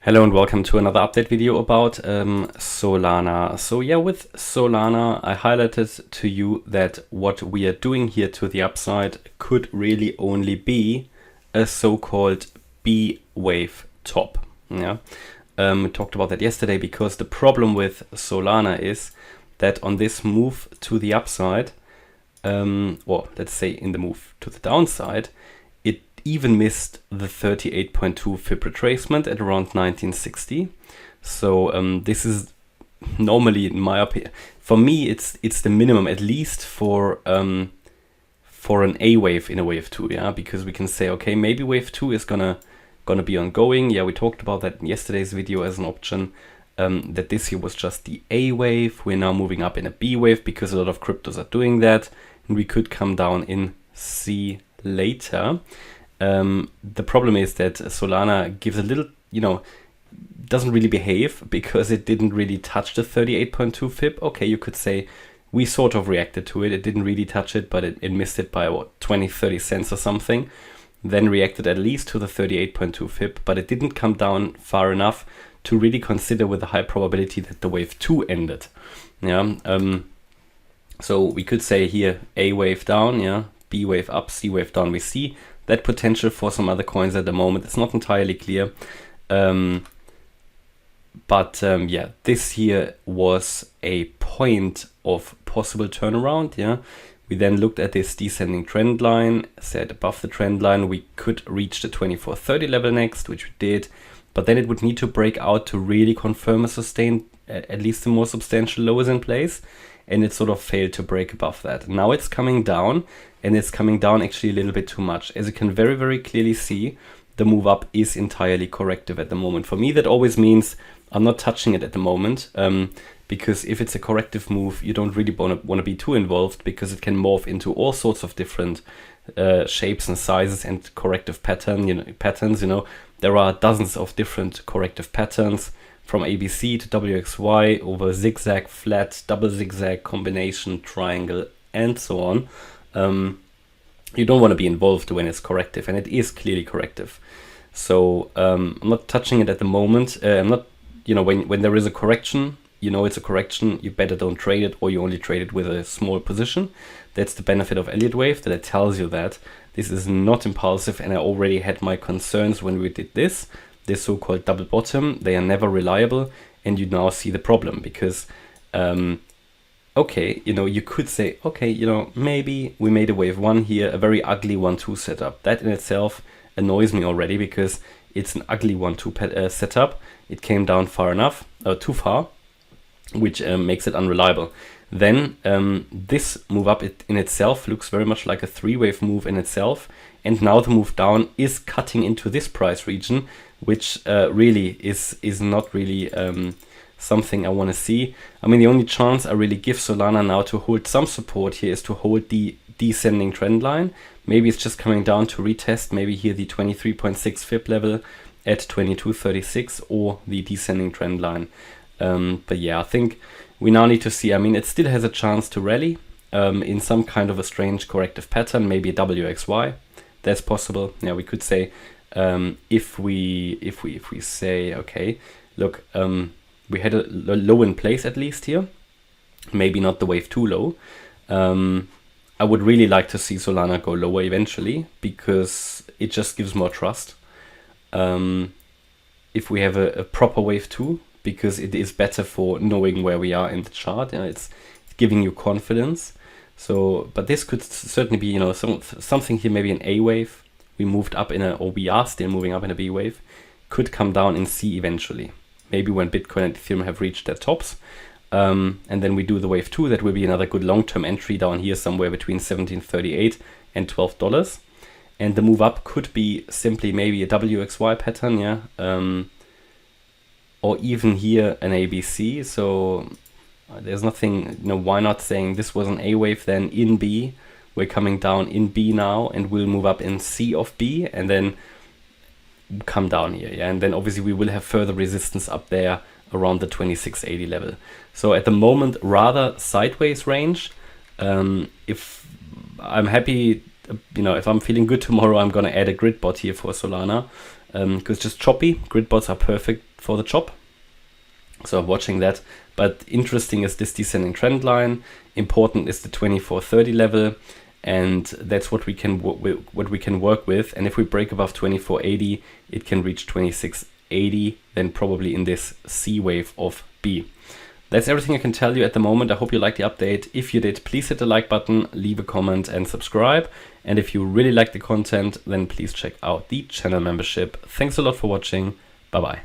Hello and welcome to another update video about Solana. So yeah, with Solana, I highlighted to you that what we are doing here to the upside could really only be a so-called B wave top. Yeah, we talked about that yesterday because the problem with Solana is that on this move to the upside, or let's say in the move to the downside, it even missed the 38.2 Fib retracement at around 1960. So this is normally, in my opinion, for me, it's the minimum, at least for an A wave in a wave 2. Yeah, because we can say, okay, maybe wave 2 is gonna be ongoing. Yeah, we talked about that in yesterday's video as an option. That this here was just the A wave. We're now moving up in a B wave because a lot of cryptos are doing that, and we could come down in C later. The problem is that Solana gives a little, doesn't really behave because it didn't really touch the 38.2 Fib. Okay, you could say we sort of reacted to it. It didn't really touch it, but it missed it by what, 20-30 cents or something. Then reacted at least to the 38.2 Fib, but it didn't come down far enough to really consider with a high probability that the wave 2 ended. Yeah. So we could say here A wave down, yeah, B wave up, C wave down. We see that potential for some other coins at the moment. It's not entirely clear. Yeah, this here was a point of possible turnaround. Yeah, we then looked at this descending trend line, said above the trend line we could reach the 2430 level next, which we did, but then it would need to break out to really confirm a sustained, at least the more substantial lows in place, and it sort of failed to break above that. Now it's coming down, and it's coming down actually a little bit too much. As you can very, very clearly see, the move up is entirely corrective at the moment. For me, that always means I'm not touching it at the moment, because if it's a corrective move, you don't really want to be too involved, because it can morph into all sorts of different shapes and sizes and corrective patterns. There are dozens of different corrective patterns, from ABC to WXY over zigzag, flat, double zigzag, combination, triangle, and so on. You don't want to be involved when it's corrective, and it is clearly corrective. So I'm not touching it at the moment. I'm not, when there is a correction, it's a correction, you better don't trade it, or you only trade it with a small position. That's the benefit of Elliott wave, that it tells you that this is not impulsive, and I already had my concerns when we did this so-called double bottom. They are never reliable, and you now see the problem, because okay, you could say, okay, maybe we made a wave 1 here, a very ugly 1-2 setup. That in itself annoys me already, because it's an ugly 1-2 setup. It came down far enough, too far, which makes it unreliable. Then this move up in itself looks very much like a 3-wave move in itself, and now the move down is cutting into this price region, which really is not really something I want to see. I mean, the only chance I really give Solana now to hold some support here is to hold the descending trend line. Maybe it's just coming down to retest maybe here the 23.6 Fib level at 2236, or the descending trend line. But yeah, I think we now need to see. I mean, it still has a chance to rally in some kind of a strange corrective pattern, maybe a WXY. That's possible. Yeah, we could say if we say, okay, look, we had a low in place at least here, maybe not the wave 2 low. I would really like to see Solana go lower eventually, because it just gives more trust. If we have a proper wave 2, because it is better for knowing where we are in the chart. It's giving you confidence. So, but this could certainly be, something here, maybe an A wave. We moved up or we are still moving up in a B wave. Could come down in C eventually. Maybe when Bitcoin and Ethereum have reached their tops. And then we do the wave 2. That will be another good long-term entry down here, somewhere between $17.38 and $12. And the move up could be simply maybe a WXY pattern, yeah. Or even here an ABC. So there's nothing, why not saying this was an A wave then in B. We're coming down in B now, and we'll move up in C of B, and then come down here. Yeah, and then obviously we will have further resistance up there around the 2680 level. So at the moment, rather sideways range. If I'm happy, if I'm feeling good tomorrow, I'm gonna add a grid bot here for Solana. because it's just choppy. Grid bots are perfect for the chop. So I'm watching that. But interesting is this descending trend line. Important is the 2430 level, and that's what we can work with. And if we break above 2480, it can reach 2680, then probably in this C wave of B. That's everything I can tell you at the moment. I hope you liked the update. If you did, please hit the like button, leave a comment and subscribe. And if you really like the content, then please check out the channel membership. Thanks a lot for watching. Bye bye.